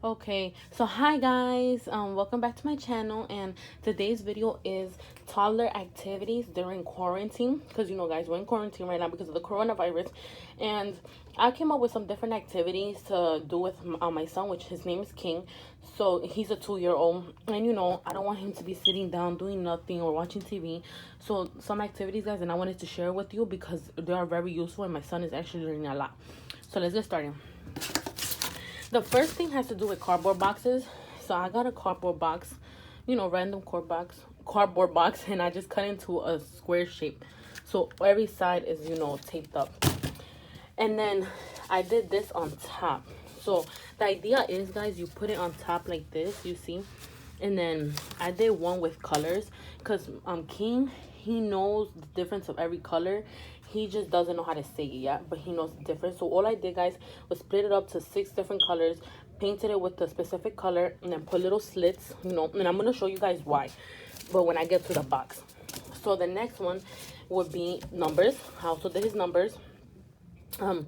Okay, so hi guys, welcome back to my channel, and today's video is toddler activities during quarantine, because guys, we're in quarantine right now because of the coronavirus. And I came up with some different activities to do with my son, which his name is King. So he's a 2-year-old, and I don't want him to be sitting down doing nothing or watching TV. So some activities, guys, and I wanted to share with you because they are very useful, and my son is actually learning a lot. So let's get started. The first thing has to do with cardboard boxes. So I got a cardboard box, random cardboard box, and I just cut into a square shape. So every side is, taped up. And then I did this on top. So the idea is, guys, you put it on top like this, you see? And then I did one with colors because King, he knows the difference of every color. He just doesn't know how to say it yet, but he knows the difference. So all I did, guys, was split it up to 6 different colors, painted it with the specific color, and then put little slits, and I'm going to show you guys why, but when I get to the box. So the next one would be numbers. I also did his numbers. And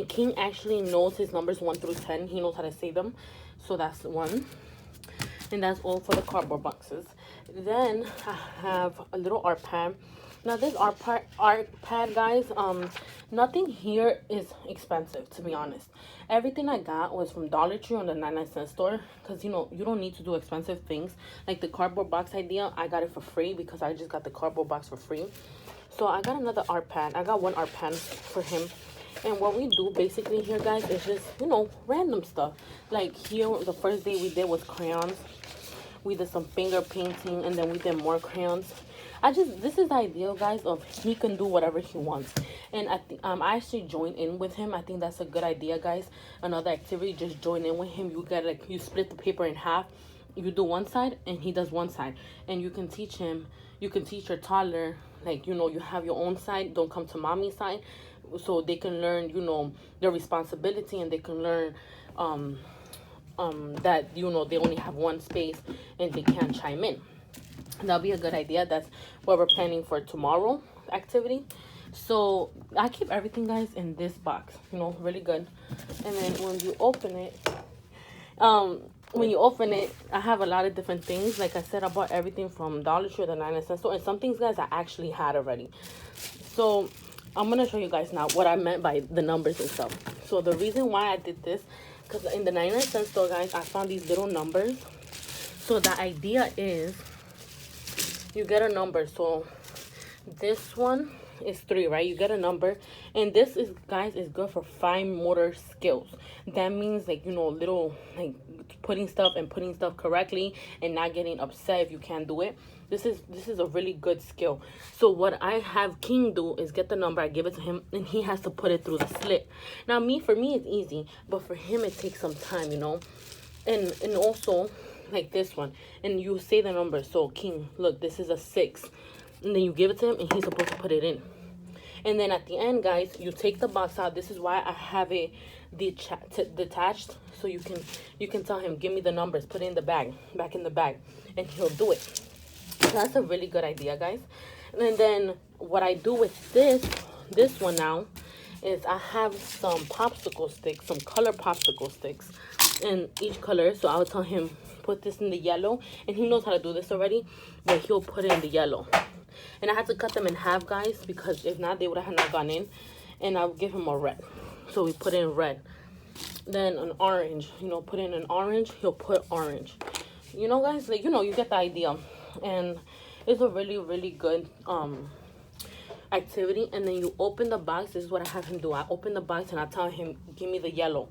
King actually knows his numbers 1 through 10. He knows how to say them. So that's one. And that's all for the cardboard boxes. Then I have a little art pad. Now this art pad, guys, nothing here is expensive, to be honest. Everything I got was from Dollar Tree on the 99-cent store, because you don't need to do expensive things. Like the cardboard box idea, I got it for free because I just got the cardboard box for free. So I got another art pad. I got one art pad for him. And what we do basically here, guys, is just, random stuff. Like here, the first day we did was crayons. We did some finger painting, and then we did more crayons. This is the ideal, guys, of he can do whatever he wants. And I actually joined in with him. I think that's a good idea, guys. Another activity, just join in with him. You split the paper in half. You do one side and he does one side, and you can teach him. You can teach your toddler, like, you have your own side, don't come to mommy's side, so they can learn, their responsibility, and they can learn that they only have one space and they can't chime in. That'll be a good idea. That's what we're planning for tomorrow activity. So I keep everything, guys, in this box, really good. And then when you open it, I have a lot of different things. Like I said, I bought everything from Dollar Tree or the 99-cent store, and some things, guys, I actually had already. So I'm gonna show you guys now what I meant by the numbers and stuff. So the reason why I did this, because in the 99-cent store, guys, I found these little numbers. So the idea is you get a number. So this one is 3, right? You get a number, and this is, guys, is good for fine motor skills. That means, like, little, like, putting stuff correctly and not getting upset if you can't do it. This is a really good skill. So what I have King do is get the number, I give it to him, and he has to put it through the slit. Now for me it's easy, but for him it takes some time, and also like this one, and you say the number. So King, look, this is a 6, and then you give it to him and he's supposed to put it in. And then at the end, guys, you take the box out. This is why I have it detached, so you can tell him, give me the numbers, put it in the bag, back in the bag, and he'll do it. So that's a really good idea, guys. And then what I do with this one now is I have some popsicle sticks, some color popsicle sticks in each color. So I'll tell him, put this in the yellow, and he knows how to do this already, but he'll put it in the yellow. And I had to cut them in half, guys, because if not, they would have not gone in. And I'll give him a red. So we put in red. Then an orange, put in an orange, he'll put orange. Guys, like, you get the idea. And it's a really, really good activity. And then you open the box. This is what I have him do. I open the box and I tell him, give me the yellow.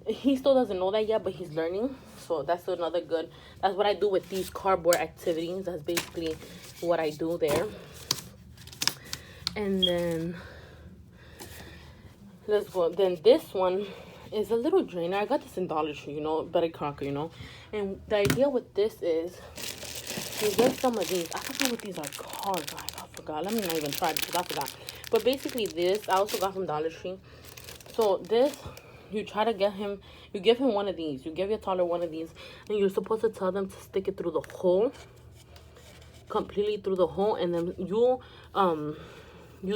He still doesn't know that yet, but he's learning. So that's another good, that's what I do with these cardboard activities. That's basically what I do there. And then let's go. Then this one is a little drainer. I got this in Dollar Tree, Betty Crocker, And the idea with this is you get some of these. I forgot what these are called, guys. I forgot. Let me not even try because I forgot. But basically this, I also got from Dollar Tree. So this, you try to get him, you give him one of these. You give your toddler one of these, and you're supposed to tell them to stick it through the hole, completely through the hole, and then you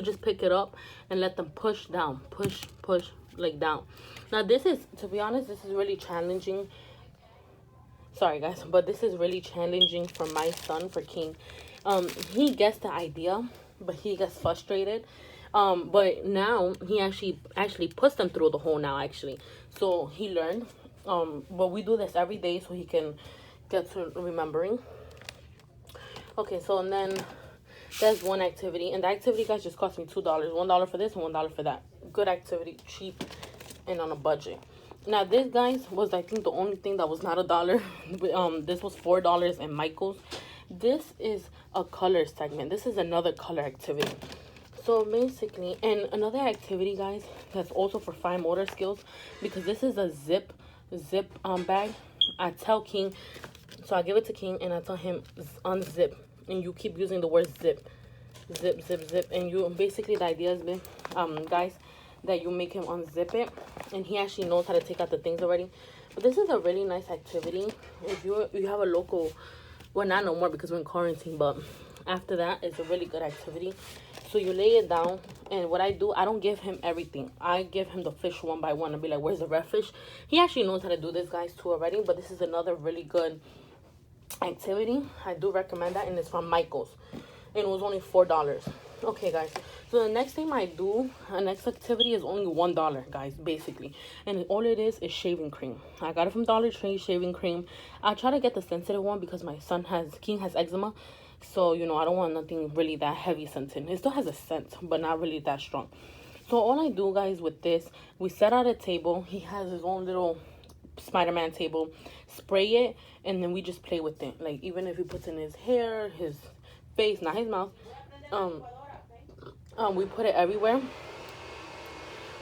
just pick it up and let them push down, push like down. Now this is, to be honest, this is really challenging Sorry guys, but this is really challenging for my son, for King. He gets the idea, but he gets frustrated. But now he actually puts them through the hole now, actually. So he learned. But we do this every day so he can get to remembering. Okay, so and then that's one activity, and the activity, guys, just cost me $2. $1 for this and $1 for that. Good activity, cheap, and on a budget. Now this, guys, was, I think, the only thing that was not $1. This was $4 in Michael's. This is a color segment. This is another color activity. So basically, and another activity, guys, that's also for fine motor skills, because this is a zip bag. I tell King, so I give it to King and I tell him unzip, and you keep using the word zip, and you basically, the idea is, guys, that you make him unzip it, and he actually knows how to take out the things already. But this is a really nice activity if you have a local, well, not no more because we're in quarantine, but after that, it's a really good activity. So you lay it down, and what I do, I don't give him everything. I give him the fish one by one and be like, where's the red fish? He actually knows how to do this, guys, too, already, but this is another really good activity. I do recommend that, and it's from Michael's, and it was only $4. Okay, guys, so the next thing I do, the next activity is only $1, guys, basically, and all it is shaving cream. I got it from Dollar Tree, shaving cream. I try to get the sensitive one because my son King has eczema, so, you know, I don't want nothing really that heavy scented. It still has a scent, but not really that strong. So all I do, guys, with this, we set out a table. He has his own little Spider-Man table. Spray it, and then we just play with it. Like, even if he puts in his hair, his face, not his mouth, we put it everywhere.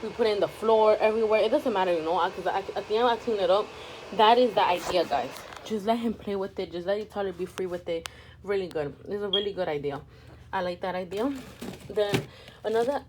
We put it in the floor, everywhere. It doesn't matter, you know, because at the end I clean it up. That is the idea, guys. Just let him play with it. Just let Toddler be free with it. Really good. It's a really good idea. I like that idea. Then another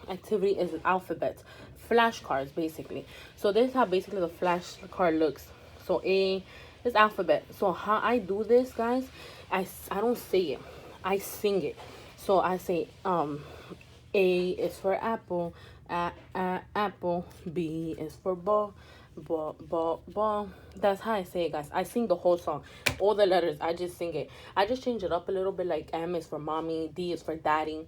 activity is alphabets, flashcards, basically. So this is how basically the flashcard looks. So A is alphabet. So how I do this, guys, I don't say it, I sing it. So I say A is for apple, apple. B is for ball, ball. That's how I say it, guys. I sing the whole song, all the letters. I just sing it. I just change it up a little bit. Like M is for mommy, D is for daddy,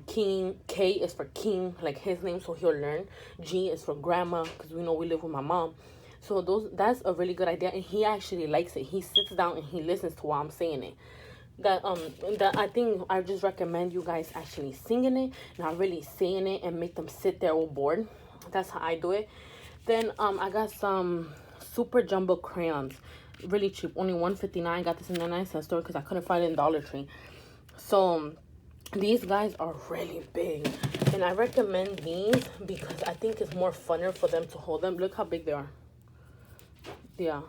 King, K is for King, like his name, so he'll learn. G is for grandma, because we know we live with my mom. So that's a really good idea, and he actually likes it. He sits down and he listens to while I'm saying it. That I think I just recommend you guys actually singing it, not really saying it, and make them sit there all bored. That's how I do it. Then I got some super jumbo crayons, really cheap, only $1.59. Got this in the 99-cent store because I couldn't find it in Dollar Tree. So these guys are really big, and I recommend these because I think it's more funner for them to hold them. Look how big they are. Yeah,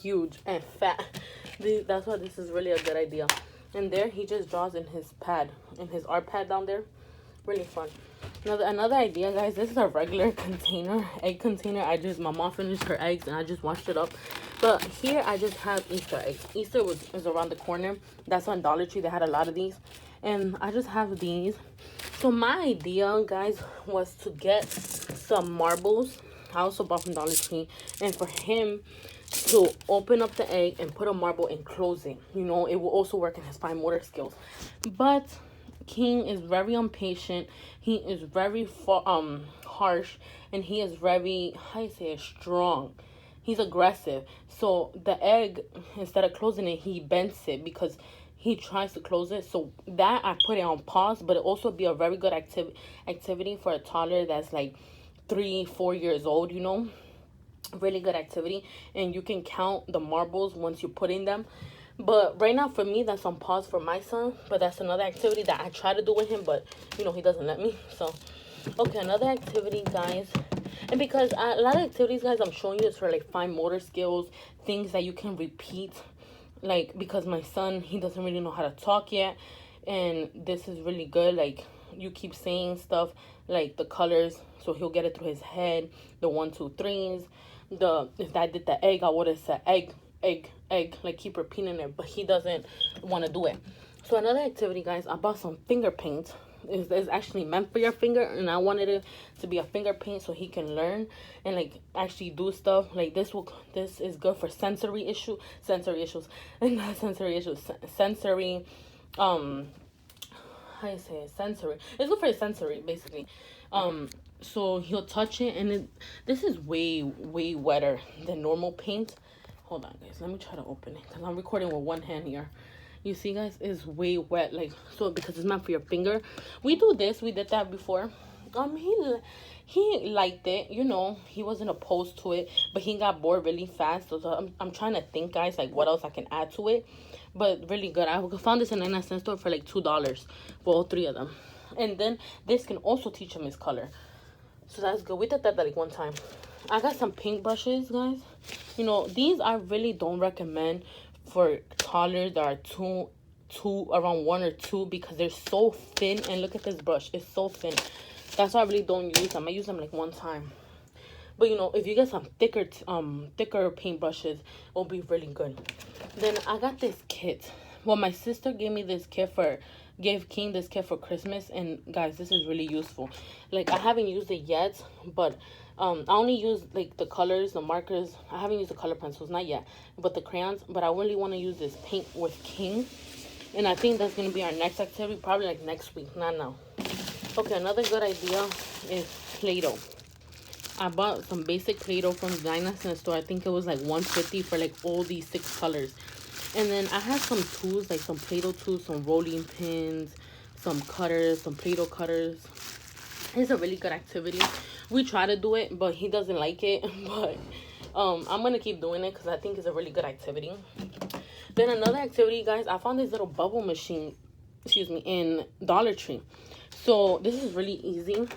huge and fat. That's why this is really a good idea. And there he just draws in his pad, in his art pad down there. Really fun. Another idea, guys. This is a regular container, egg container. My mom finished her eggs and I just washed it up. But here I just have Easter eggs. Easter is around the corner. That's on Dollar Tree. They had a lot of these, and I just have these. So my idea, guys, was to get some marbles. I also bought from Dollar Tree, and for him to open up the egg and put a marble and close it. You know, it will also work in his fine motor skills. But King is very impatient. He is very harsh, and he is very, how you say it, strong. He's aggressive. So the egg, instead of closing it, he bends it because he tries to close it. So that I put it on pause, but it also be a very good activity for a toddler that's like 3-4 years old, you know. Really good activity, and you can count the marbles once you put in them. But right now for me, that's on pause for my son, but that's another activity that I try to do with him, but you know, he doesn't let me. So okay, another activity, guys, and because a lot of activities, guys, I'm showing you is for like fine motor skills, things that you can repeat, like because my son, he doesn't really know how to talk yet, and this is really good. Like you keep saying stuff like the colors, so he'll get it through his head. The 1, 2, 3s. If I did the egg, I would have said egg, like keep repeating it, but he doesn't want to do it. So another activity, guys, I bought some finger paint. is actually meant for your finger, and I wanted it to be a finger paint so he can learn and like actually do stuff. Like this is good for sensory issues, and not sensory issues, sensory, how you say it, sensory. It's good for sensory basically. So he'll touch it, and this is way wetter than normal paint. Hold on, guys. Let me try to open it because I'm recording with one hand here. You see, guys, it's way wet, like, so because it's meant for your finger. We did that before. He liked it, you know. He wasn't opposed to it, but he got bored really fast. So I'm trying to think, guys, like what else I can add to it. But really good. I found this in a 99-cent store for like $2 for all three of them. And then this can also teach him his color. So that's good. We did that like one time. I got some paint brushes, guys. You know, these I really don't recommend for toddlers that are two around 1 or 2 because they're so thin. And look at this brush, it's so thin. That's why I really don't use them. I use them like one time. But you know, if you get some thicker paint brushes, it'll be really good. Then I got this kit. Well, my sister gave me this kit gave King this kit for Christmas, and guys, this is really useful. Like, I haven't used it yet, but I only use like the colors, the markers. I haven't used the color pencils, not yet, but the crayons. But I really want to use this paint with King, and I think that's gonna be our next activity, probably like next week, not now. Okay, another good idea is Play-Doh. I bought some basic Play-Doh from the 99-cent store. I think it was like $1.50 for like all these 6 colors. And then I have some tools, like some Play-Doh tools, some rolling pins, some cutters, some Play-Doh cutters. It's a really good activity. We try to do it, but he doesn't like it. But I'm going to keep doing it because I think it's a really good activity. Then another activity, guys, I found this little bubble machine, in Dollar Tree. So this is really easy.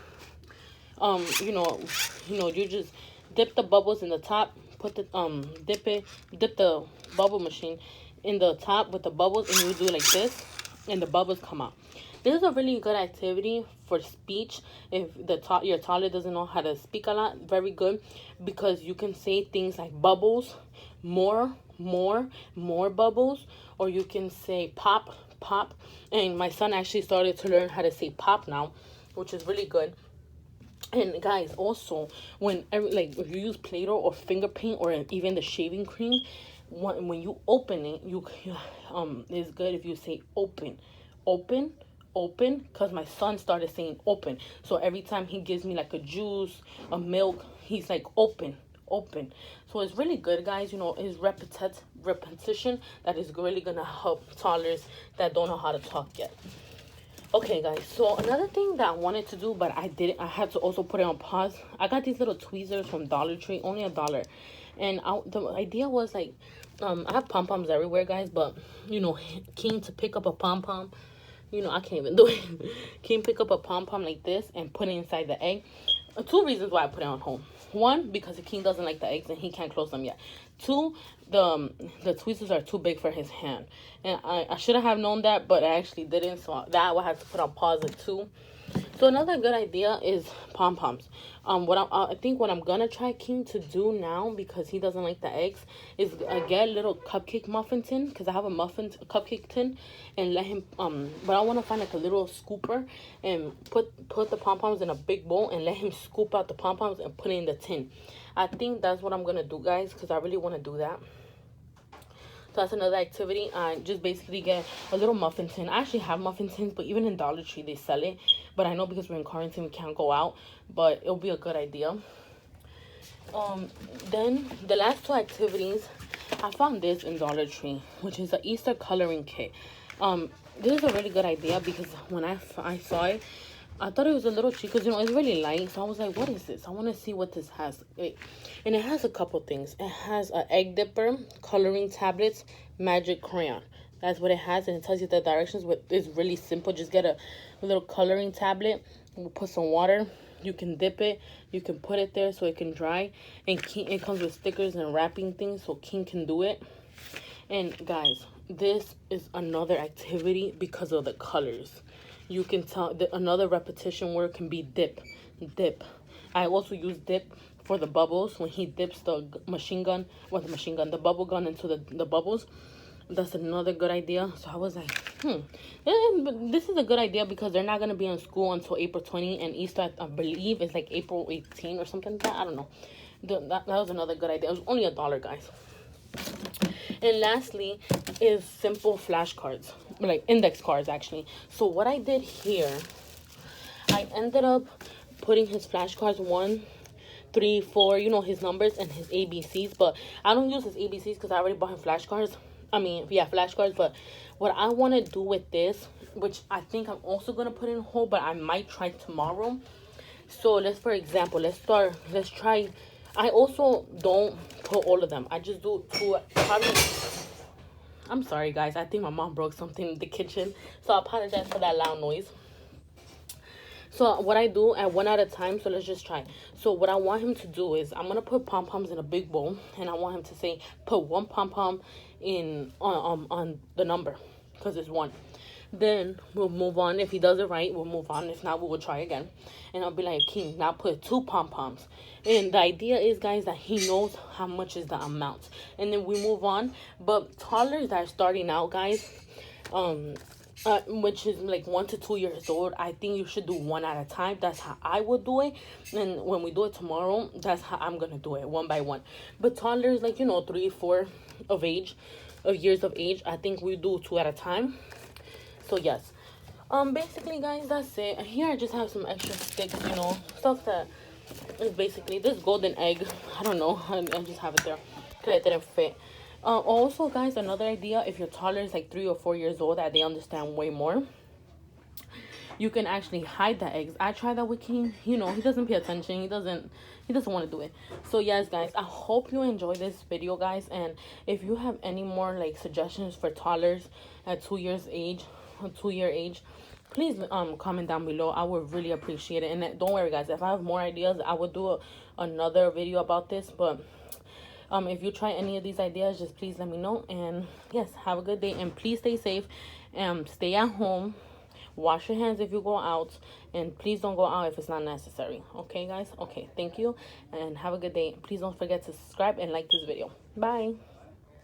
You know, you just dip the bubbles in the top, put the dip the bubble machine in the top with the bubbles, and you do like this, and the bubbles come out. This is a really good activity for speech. If your toddler doesn't know how to speak a lot, very good, because you can say things like bubbles, more bubbles, or you can say pop. And my son actually started to learn how to say pop now, which is really good. And guys, also, if you use Play-Doh or finger paint or even the shaving cream, when you open it, it's good if you say open, because my son started saying open. So every time he gives me like a juice, a milk, he's like open. So it's really good, guys. You know, it's repetition that is really gonna help toddlers that don't know how to talk yet. Okay, guys, so another thing that I wanted to do, but I had to also put it on pause. I got these little tweezers from Dollar Tree, only $1. And the idea was, like, I have pom-poms everywhere, guys, but, you know, King to pick up a pom-pom, you know, I can't even do it. King pick up a pom-pom like this and put it inside the egg. 2 reasons why I put it on home. 1, because the King doesn't like the eggs and he can't close them yet. 2, the tweezers are too big for his hand, and I should have known that, but I actually didn't, so that I had to put on pause it too. So another good idea is pom-poms. I think what I'm gonna try King to do now, because he doesn't like the eggs, is get a little cupcake muffin tin, because I have a cupcake tin, and let him but I want to find like a little scooper and put the pom-poms in a big bowl and let him scoop out the pom-poms and put it in the tin. I think that's what I'm gonna do, guys, because I really want to do that. So that's another activity. I just basically get a little muffin tin. I actually have muffin tins, but even in Dollar Tree they sell it. But I know because we're in quarantine we can't go out. But it'll be a good idea. Then the last 2 activities, I found this in Dollar Tree, which is an Easter coloring kit. This is a really good idea because when I saw it, I thought it was a little cheap because, you know, it's really light. So I was like, what is this? I want to see what this has. And it has a couple things. It has an egg dipper, coloring tablets, magic crayon. That's what it has. And it tells you the directions. It's really simple. Just get a little coloring tablet. We'll put some water. You can dip it. You can put it there so it can dry. And it comes with stickers and wrapping things so King can do it. And guys, this is another activity because of the colors. You can tell that another repetition word can be dip. I also use dip for the bubbles when he dips the bubble gun into the bubbles. that's another good idea. So I was like, but this is a good idea because they're not gonna be in school until April 20, and Easter, I believe, is like April 18 or something like that. I don't know. That was another good idea. It was only $1, guys. And lastly is simple flashcards, like index cards actually. So what I did here, I ended up putting his flashcards 1, 3, 4, you know, his numbers and his ABCs. But I don't use his ABCs because I already bought him flashcards. I mean, yeah, flashcards. But what I want to do with this, which I think I'm also going to put in a hole, but I might try tomorrow. So let's try. I also don't put all of them. I just do 2, probably. I'm sorry, guys. I think my mom broke something in the kitchen. So I apologize for that loud noise. So what I do at 1 at a time, so let's just try. So what I want him to do is I'm going to put pom-poms in a big bowl. And I want him to say, put 1 pom-pom in on the number. Because it's 1. Then we'll move on. If he does it right, we'll move on. If not, we will try again. And I'll be like, King, now put 2 pom-poms. And the idea is, guys, that he knows how much is the amount. And then we move on. But toddlers that are starting out, guys, which is like 1 to 2 years old, I think you should do 1 at a time. That's how I would do it. And when we do it tomorrow, that's how I'm gonna do it, 1 by 1. But toddlers, like, you know, 3, 4 of years of age, I think we do 2 at a time. So yes, basically, guys, that's it. Here I just have some extra sticks, you know, stuff that is basically this golden egg. I don't know, I just have it there because it didn't fit. Also, guys, another idea, if your toddler is like 3 or 4 years old, that they understand way more, you can actually hide the eggs. I tried that with King. You know, he doesn't pay attention. He doesn't want to do it. So yes, guys, I hope you enjoy this video, guys. And if you have any more like suggestions for toddlers at 2 years age, 2-year age, please comment down below. I would really appreciate it. And don't worry, guys, if I have more ideas, I will do another video about this. But if you try any of these ideas, just please let me know. And yes, have a good day, and please stay safe and stay at home. Wash your hands if you go out, and please don't go out if it's not necessary. Okay, guys? Okay, thank you, and have a good day. Please don't forget to subscribe and like this video. Bye.